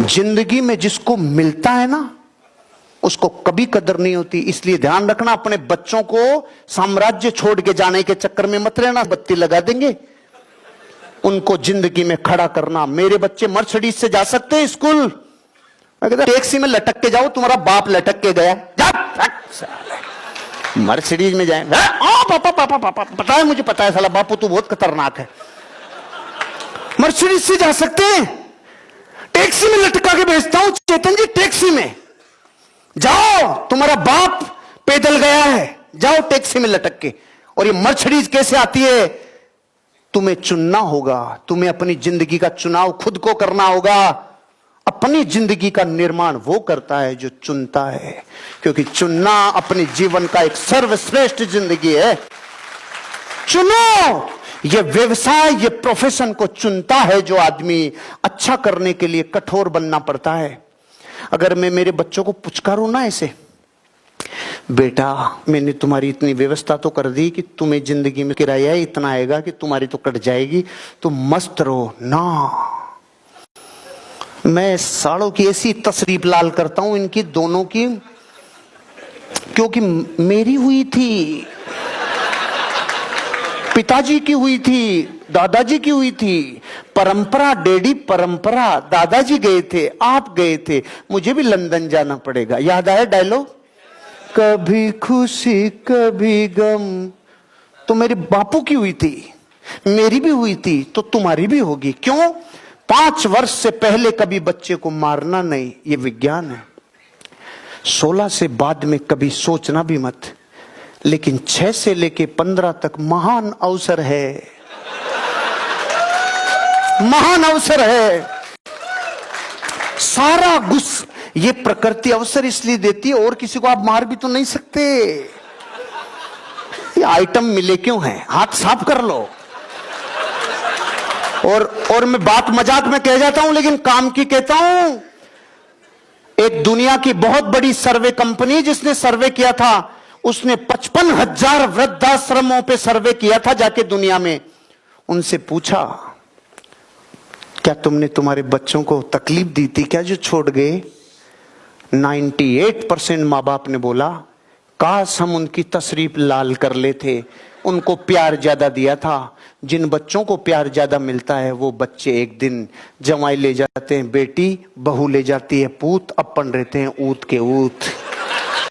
जिंदगी में जिसको मिलता है ना उसको कभी कदर नहीं होती। इसलिए ध्यान रखना, अपने बच्चों को साम्राज्य छोड़ के जाने के चक्कर में मत रहना। बत्ती लगा देंगे, उनको जिंदगी में खड़ा करना। मेरे बच्चे मर्सिडीज से जा सकते हैं स्कूल, मैं कहता टैक्सी में लटक के जाओ, तुम्हारा बाप लटक के गया, जा मर्सिडीज में जाए। पापा पापा पापा, पता है मुझे, पता है साला बापू तू बहुत खतरनाक है। मर्सिडीज से जा सकते हैं, टैक्सी में लटका के भेजता हूं चेतन जी, टैक्सी में जाओ, तुम्हारा बाप पैदल गया है, जाओ टैक्सी में लटक के। और ये मर्सिडीज कैसे आती है? तुम्हें चुनना होगा, तुम्हें अपनी जिंदगी का चुनाव खुद को करना होगा। अपनी जिंदगी का निर्माण वो करता है जो चुनता है, क्योंकि चुनना अपने जीवन का एक सर्वश्रेष्ठ जिंदगी है। चुनो, ये व्यवसाय, ये प्रोफेशन को चुनता है जो आदमी। अच्छा करने के लिए कठोर बनना पड़ता है। अगर मैं मेरे बच्चों को पुचकारूं ना ऐसे, बेटा मैंने तुम्हारी इतनी व्यवस्था तो कर दी कि तुम्हें जिंदगी में किराया इतना आएगा कि तुम्हारी तो कट जाएगी, तुम मस्त रहो ना। मैं सालों की ऐसी तशरीफ लाल करता हूं इनकी दोनों की, क्योंकि मेरी हुई थी, पिताजी की हुई थी, दादाजी की हुई थी। परंपरा डैडी, परंपरा दादाजी गए थे, आप गए थे, मुझे भी लंदन जाना पड़ेगा। याद आया डायलॉग, कभी खुशी कभी गम। तो मेरे बापू की हुई थी, मेरी भी हुई थी, तो तुम्हारी भी होगी। क्यों? 5 वर्ष से पहले कभी बच्चे को मारना नहीं, ये विज्ञान है। 16 से बाद में कभी सोचना भी मत। लेकिन 6 से लेके 15 तक महान अवसर है, महान अवसर है। सारा गुस्सा ये प्रकृति अवसर इसलिए देती है, और किसी को आप मार भी तो नहीं सकते। ये आइटम मिले क्यों हैं? हाथ साफ कर लो। और मैं बात मजाक में कह जाता हूं, लेकिन काम की कहता हूं। एक दुनिया की बहुत बड़ी सर्वे कंपनी जिसने सर्वे किया था, उसने 55,000 वृद्धाश्रमों पे सर्वे किया था जाके दुनिया में। उनसे पूछा, क्या तुमने तुम्हारे बच्चों को तकलीफ दी थी क्या जो छोड़ गए? 98% माँ बाप ने बोला, काश हम उनकी तशरीफ लाल कर लेते, उनको प्यार ज्यादा दिया था। जिन बच्चों को प्यार ज्यादा मिलता है वो बच्चे एक दिन जमाई ले जाते हैं बेटी, बहू ले जाती है पूत, अपन रहते हैं ऊत के ऊत।